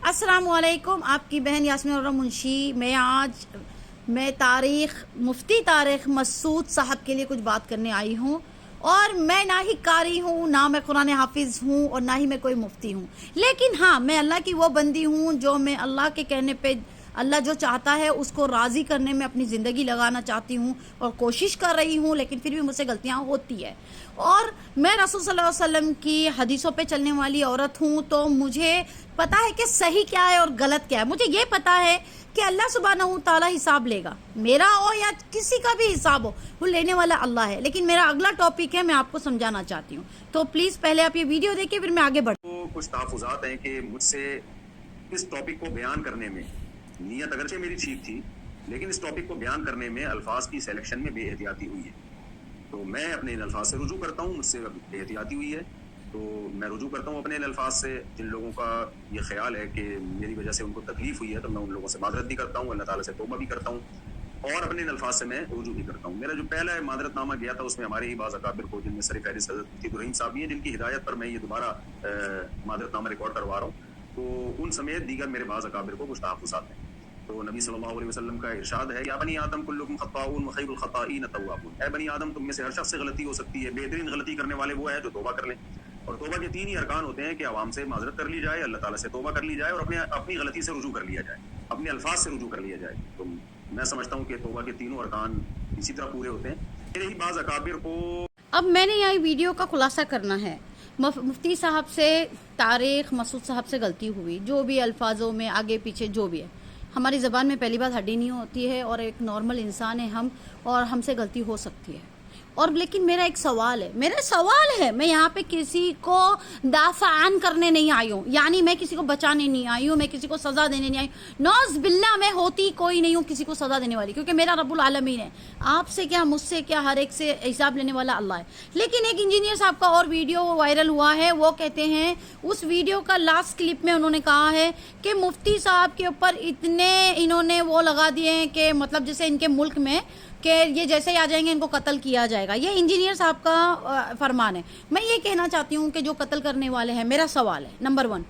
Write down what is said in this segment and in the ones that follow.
अस्सलाम वालेकुम, आपकी बहन यास्मीन और मुंशी। मैं मुफ्ती तारिक मसूद साहब के लिए कुछ बात करने आई हूँ। और मैं ना ही कारी हूँ, ना मैं कुरान हाफिज़ हूँ और ना ही मैं कोई मुफ्ती हूँ, लेकिन हाँ, मैं अल्लाह की वो बंदी हूँ जो मैं अल्लाह के कहने पे अल्लाह जो चाहता है उसको राज़ी करने में अपनी ज़िंदगी लगाना चाहती हूँ और कोशिश कर रही हूँ, लेकिन फिर भी मुझसे गलतियाँ होती है। और मैं रसूल सल्लल्लाहु अलैहि वसल्लम की हदीसों पे चलने वाली औरत हूँ, तो मुझे पता है कि सही क्या है और गलत क्या है। मुझे ये पता है कि अल्लाह सुब्हानहू तआला हिसाब लेगा, मेरा हो या किसी का भी हिसाब हो, वो लेने वाला अल्लाह है। लेकिन मेरा अगला टॉपिक है, मैं आपको समझाना चाहती हूँ, तो प्लीज़ पहले आप ये वीडियो देखिए, फिर मैं आगे बढ़। तो कुछ तहफ़्फ़ुज़ात हैं कि मुझसे इस टॉपिक को बयान करने में नीयत अगरचे मेरी ठीक थी, लेकिन इस टॉपिक को बयान करने में अल्फाज की सिलेक्शन में बेहतियाती हुई है। तो मैं अपने इन अल्फाज से रुजू करता हूँ, मुझसे बेहतियाती हुई है, तो मैं रुजू करता हूँ अपने इन अल्फाज से। जिन लोगों का ये ख्याल है कि मेरी वजह से उनको तकलीफ हुई है, तो मैं उन लोगों से मादरत भी करता हूँ, अल्लाह ताला से तौबा भी करता हूँ और अपने इन अल्फाज से मैं रुजू भी करता हूँ। मेरा जो पहला मादरतनामा गया था, उसमें हमारे ही बाज़ अकाबिर को, जिनमें सर फहरिस्त हज़रत मुफ्ती इब्राहीम साहब भी हैं, जिनकी हिदायत पर मैं ये दोबारा मादरतनामा रिकॉर्ड करवा रहा हूँ। तो उन समेत दीगर मेरे बाज़ अकाबिर को कुछ तहफ़्फ़ुज़ात हैं। तो नबी सल्लल्लाहु अलैहि वसल्लम का इरशाद है, या बनी आदम कुल्लुकुम खत्ताऊन व खैरुल खत्ताईन तव्वाबून। ऐ बनी आदम, तुम में से हर शख्स से गलती हो सकती है, बेहतरीन गलती करने वाले वो है जो तौबा कर लें। और तौबा के तीन ही अरकान होते हैं कि आवाम से माजरत कर ली जाए, अल्लाह ताला से तौबा कर ली जाए और अपनी गलती से रुजू कर लिया जाए, अपने अल्फाज से रुजू कर लिया जाए। तो मैं समझता हूँ कि तौबा के तीनों अरकान इसी तरह पूरे होते हैं। मेरे ही बाज़ अकाबिर को अब मैंने यहाँ वीडियो का खुलासा करना है। मुफ्ती साहब से, तारिक मसूद साहब से गलती हुई, जो भी अल्फाजों में आगे पीछे जो भी है, हमारी ज़बान में पहली बात हड्डी नहीं होती है और एक नॉर्मल इंसान है हम, और हमसे गलती हो सकती है। और लेकिन मेरा एक सवाल है, मैं यहाँ पे किसी को दाफ़ान करने नहीं आई हूँ, यानी मैं किसी को बचाने नहीं आई हूँ, मैं किसी को सज़ा देने नहीं आई। नौज़ बिल्ला, मैं होती कोई नहीं हूँ किसी को सज़ा देने वाली, क्योंकि मेरा रब्बुल आलमीन है। आपसे क्या, मुझसे क्या, हर एक से हिसाब लेने वाला अल्लाह है। लेकिन एक इंजीनियर साहब का और वीडियो वायरल हुआ है, वो कहते हैं, उस वीडियो का लास्ट क्लिप में उन्होंने कहा है कि मुफ्ती साहब के ऊपर इतने इन्होंने वो लगा दिए हैं कि मतलब जैसे इनके मुल्क में कि ये जैसे ही आ जाएंगे इनको कत्ल किया जाएगा। ये इंजीनियर साहब का फरमान है। मैं ये कहना चाहती हूँ कि जो कत्ल करने वाले हैं, मेरा सवाल है नंबर 1,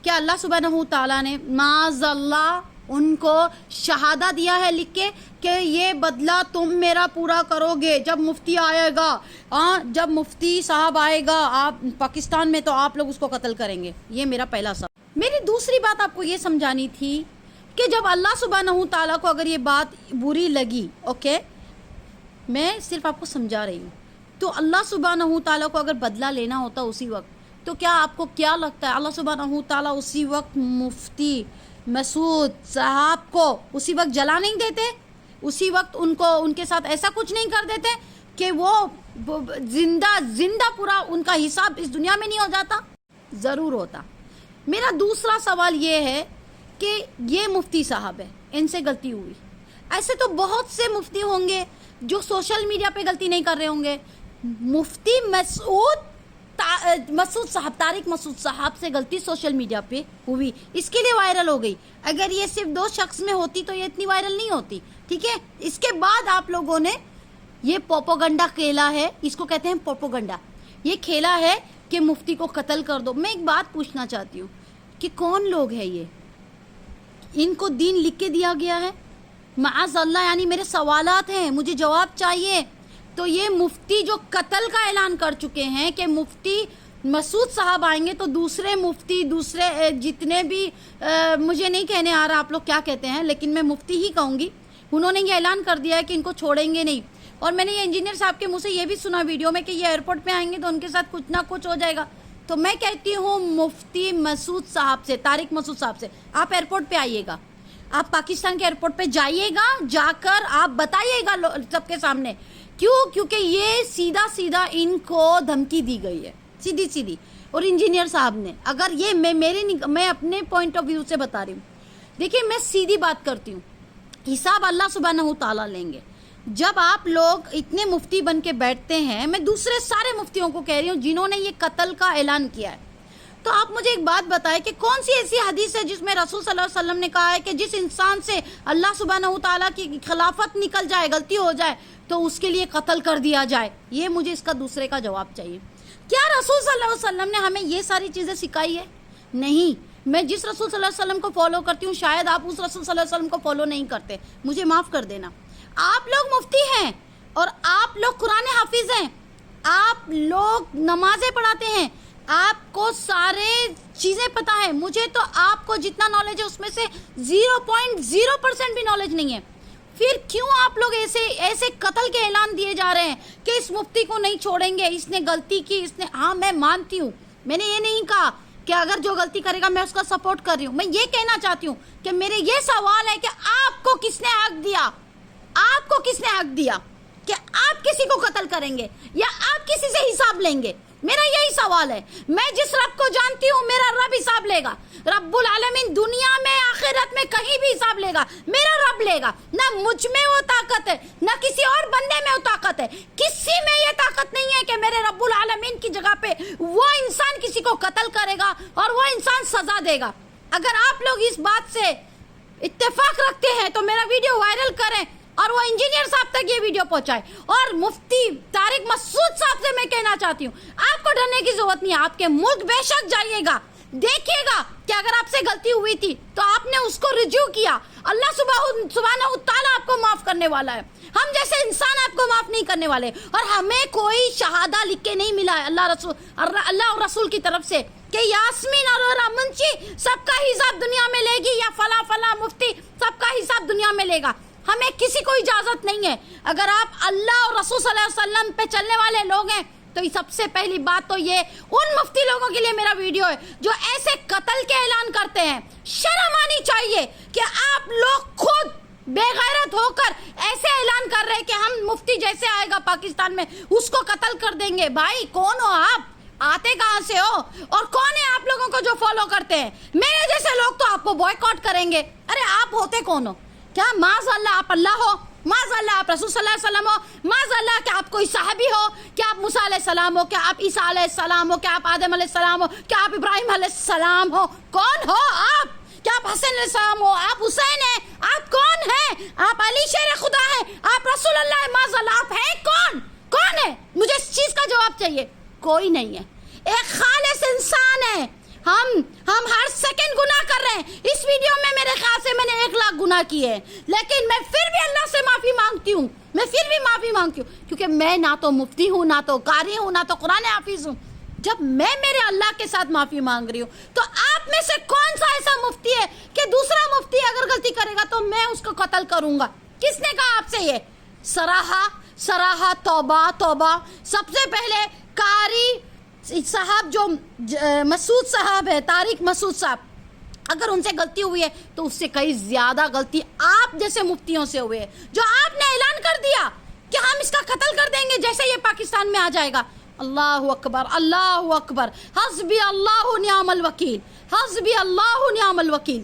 क्या अल्लाह सुब्हानहू तआला ने माज़अल्लाह उनको शहादा दिया है लिख के कि ये बदला तुम मेरा पूरा करोगे जब मुफ्ती आएगा, जब मुफ्ती साहब आएगा आप पाकिस्तान में, तो आप लोग उसको कत्ल करेंगे? ये मेरा पहला सवाल। मेरी दूसरी बात आपको ये समझानी थी कि जब अल्लाह सुब्हानहू तआला को अगर ये बात बुरी लगी, ओके, मैं सिर्फ आपको समझा रही हूँ, तो अल्लाह सुब्हानहू तआला को अगर बदला लेना होता उसी वक्त, तो क्या आपको क्या लगता है अल्लाह सुब्हानहू तआला उसी वक्त मुफ्ती मसूद साहब को उसी वक्त जला नहीं देते? उसी वक्त उनको उनके साथ ऐसा कुछ नहीं कर देते कि वो जिंदा पूरा उनका हिसाब इस दुनिया में नहीं हो जाता? ज़रूर होता। मेरा दूसरा सवाल ये है कि ये मुफ्ती साहब है, इनसे गलती हुई, ऐसे तो बहुत से मुफ्ती होंगे जो सोशल मीडिया पे गलती नहीं कर रहे होंगे। मुफ्ती मसूद साहब, तारिक मसूद साहब से गलती सोशल मीडिया पे हुई, इसके लिए वायरल हो गई। अगर ये सिर्फ 2 शख्स में होती तो ये इतनी वायरल नहीं होती, ठीक है। इसके बाद आप लोगों ने ये प्रोपोगंडा खेला है, इसको कहते हैं प्रोपोगंडा। ये खेला है कि मुफ्ती को कत्ल कर दो। मैं एक बात पूछना चाहती हूँ कि कौन लोग है ये, इनको दीन लिख के दिया गया है? माअज़ल्लाह, यानी मेरे सवालात हैं, मुझे जवाब चाहिए। तो ये मुफ्ती जो कत्ल का ऐलान कर चुके हैं कि मुफ्ती मसूद साहब आएंगे तो दूसरे मुफ्ती, दूसरे जितने भी मुझे नहीं कहने आ रहा आप लोग क्या कहते हैं, लेकिन मैं मुफ्ती ही कहूँगी, उन्होंने ये ऐलान कर दिया है कि इनको छोड़ेंगे नहीं। और मैंने ये इंजीनियर साहब के मुँह से ये भी सुना वीडियो में कि ये एयरपोर्ट पर आएंगे तो उनके साथ कुछ ना कुछ हो जाएगा। तो मैं कहती हूँ मुफ्ती मसूद साहब से, तारिक मसूद साहब से, आप एयरपोर्ट पे आइएगा, आप पाकिस्तान के एयरपोर्ट पे जाइएगा, जाकर आप बताइएगा सबके सामने। क्यों? क्योंकि ये सीधा सीधा इनको धमकी दी गई है, सीधी सीधी। और इंजीनियर साहब ने, अगर ये मैं अपने पॉइंट ऑफ व्यू से बता रही हूँ, देखिए मैं सीधी बात करती हूँ, हिसाब अल्लाह सुब्हानहू तआला लेंगे। जब आप लोग इतने मुफ्ती बन के बैठते हैं, मैं दूसरे सारे मुफ्तियों को कह रही हूँ जिन्होंने ये कत्ल का ऐलान किया है, तो आप मुझे एक बात बताएं कि कौन सी ऐसी हदीस है जिसमें रसूल सल्लल्लाहु अलैहि वसल्लम ने कहा है कि जिस इंसान से अल्लाह सुब्हानहू तआला की खिलाफत निकल जाए, गलती हो जाए, तो उसके लिए कत्ल कर दिया जाए? ये मुझे इसका दूसरे का जवाब चाहिए। क्या रसूल सल्लल्लाहु अलैहि वसल्लम ने हमें ये सारी चीज़ें सिखाई है? नहीं। میں جس رسول صلی اللہ علیہ وسلم کو فالو کرتی ہوں شاید آپ اس رسول صلی اللہ علیہ وسلم کو فالو نہیں کرتے، مجھے معاف کر دینا. آپ لوگ مفتی ہیں اور آپ لوگ قرآن حافظ ہیں، آپ لوگ نمازیں پڑھاتے ہیں، آپ کو سارے چیزیں پتہ ہے. مجھے تو آپ کو جتنا نالج ہے اس میں سے 0.0% بھی نالج نہیں ہے. پھر کیوں آپ لوگ ایسے قتل کے اعلان دیے جا رہے ہیں کہ اس مفتی کو نہیں چھوڑیں گے، اس نے غلطی کی، اس نے. ہاں میں مانتی ہوں، میں نے یہ نہیں کہا کہ اگر جو غلطی کرے گا میں اس کا سپورٹ کر رہی ہوں. میں یہ کہنا چاہتی ہوں کہ میرے یہ سوال ہے کہ آپ کو کس نے حق دیا، آپ کو کس نے حق دیا کہ آپ کسی کو قتل کریں گے یا آپ کسی سے حساب لیں گے؟ میرا یہی سوال ہے. میں جس رب کو جانتی ہوں میرا رب حساب لے گا. رب العالمین دنیا میں آخرت میں کہیں بھی حساب لے گا، میرا رب لے گا. نہ مجھ میں وہ طاقت ہے نہ کسی اور بندے میں وہ طاقت ہے. کسی میں یہ طاقت نہیں ہے کہ میرے رب العالمین کی جگہ پہ وہ انسان کسی کو قتل کرے گا اور وہ انسان سزا دے گا. اگر آپ لوگ اس بات سے اتفاق رکھتے ہیں تو میرا ویڈیو وائرل کریں اور وہ انجینئر صاحب تک یہ ویڈیو پہنچائے. اور مفتی طارق مسعود صاحب سے میں کہنا چاہتی ہوں آپ کو ڈرنے کی ضرورت نہیں ہے. آپ کے ملک بے شک جائیے گا، دیکھیے گا کہ اگر آپ سے غلطی ہوئی تھی تو آپ نے اس کو رجوع کیا، اللہ سبحانہ تعالیٰ آپ کو معاف کرنے والا ہے. ہم جیسے انسان آپ کو معاف نہیں کرنے والے. اور ہمیں کوئی شہادہ لکھ کے نہیں ملا ہے اللہ اور رسول کی طرف سے کہ یاسمین اور منشی سب کا حساب دنیا میں لے گی یا فلاں فلاں مفتی سب کا حساب دنیا میں لے گا. ہمیں کسی کو اجازت نہیں ہے. اگر آپ اللہ اور رسول صلی اللہ علیہ وسلم پہ چلنے والے لوگ ہیں تو سب سے پہلی بات تو یہ ان مفتی لوگوں کے لیے میرا ویڈیو ہے جو ایسے قتل کے اعلان کرتے ہیں. شرم آنی چاہیے کہ آپ لوگ خود بے غیرت ہو کر ایسے اعلان کر رہے ہیں کہ ہم مفتی جیسے آئے گا پاکستان میں اس کو قتل کر دیں گے. بھائی کون ہو آپ؟ آتے کہاں سے ہو؟ اور کون ہے آپ لوگوں کو جو فالو کرتے ہیں؟ میرے جیسے لوگ تو آپ کو بوائکاٹ کریں گے. ارے آپ ہوتے کون ہو؟ کیا معاذ اللہ آپ اللہ ہو؟ معاذ اللہ آپ رسول صلی اللہ علیہ وسلم ہو؟ معاذ اللہ کہ آپ کوئی صحابی ہو؟ کیا آپ موسیٰ علیہ السلام ہو؟ کیا آپ عیسیٰ علیہ السلام ہو؟ کیا آپ آدم علیہ السلام ہو؟ کیا آپ ابراہیم علیہ السلام ہو؟ کون ہو آپ؟ کیا آپ حسن علیہ السلام ہو؟ آپ حسین ہیں؟ آپ کون ہیں؟ آپ علی شیر خدا ہیں؟ آپ رسول اللہ ہیں؟ معاذ اللہ آپ ہیں کون؟ کون ہے؟ مجھے اس چیز کا جواب چاہیے. کوئی نہیں ہے. ایک خالص انسان ہے. ہم ہر سیکنڈ گناہ کر رہے ہیں. اس ویڈیو میں میرے خیال سے میں نے 1 لاکھ گناہ کیے ہیں لیکن میں پھر بھی اللہ سے معافی مانگتی ہوں. میں پھر بھی معافی مانگتی ہوں کیونکہ میں نہ تو مفتی ہوں، نہ تو قاری ہوں، نہ تو قرآن حافظ ہوں. جب میں میرے اللہ کے ساتھ معافی مانگ رہی ہوں تو آپ میں سے کون سا ایسا مفتی ہے کہ دوسرا مفتی اگر غلطی کرے گا تو میں اس کو قتل کروں گا؟ کس نے کہا آپ سے یہ؟ سراہا توبہ توبہ. سب سے پہلے قاری صاحب جو مسعود صاحب ہے، طارق مسعود صاحب، اگر ان سے غلطی ہوئی ہے تو اس سے کئی زیادہ غلطی آپ جیسے مفتیوں سے ہوئے ہیں جو آپ نے اعلان کر دیا کہ ہم اس کا قتل کر دیں گے جیسے یہ پاکستان میں آ جائے گا. اللہ اکبر، اللہ اکبر. حسبی اللہ نعم الوکیل، حسبی اللہ نعم الوکیل.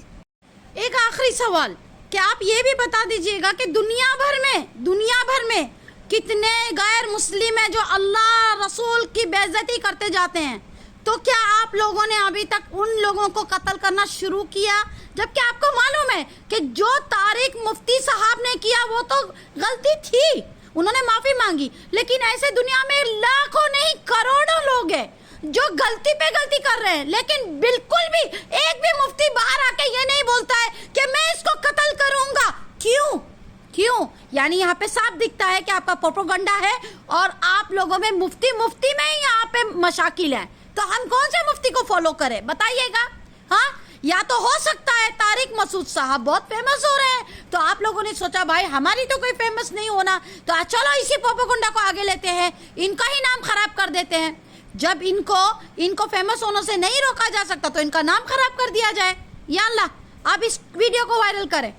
ایک آخری سوال کہ آپ یہ بھی بتا دیجئے گا کہ دنیا بھر میں کتنے غیر مسلم ہیں جو اللہ رسول کی بے عزتی کرتے جاتے ہیں. تو کیا آپ لوگوں نے ابھی تک ان لوگوں کو قتل کرنا شروع کیا؟ جبکہ آپ کو معلوم ہے کہ جو طارق مفتی صاحب نے کیا وہ تو غلطی تھی، انہوں نے معافی مانگی. لیکن ایسے دنیا میں لاکھوں نہیں کروڑوں لوگ ہیں جو غلطی پہ غلطی کر رہے ہیں لیکن بالکل بھی ایک بھی مفتی باہر آ کے یہ نہیں بولتا ہے کہ میں اس کو قتل کروں گا. کیوں؟ یعنی یہاں پہ صاف دکھتا ہے کہ آپ کا پروپیگنڈا ہے اور آپ لوگوں میں مفتی میں یہاں پہ مشاکل ہیں. تو ہم کون سے مفتی کو فالو کریں بتائیے گا؟ ہاں، یا تو ہو سکتا ہے طارق مسعود صاحب بہت فیمس ہو رہے ہیں تو آپ لوگوں نے سوچا بھائی ہماری تو کوئی فیمس نہیں ہونا تو چلو اسی پروپیگنڈا کو آگے لیتے ہیں، ان کا ہی نام خراب کر دیتے ہیں. جب ان کو فیمس ہونے سے نہیں روکا جا سکتا تو ان کا نام خراب کر دیا جائے. یا اللہ آپ اس ویڈیو کو وائرل کریں.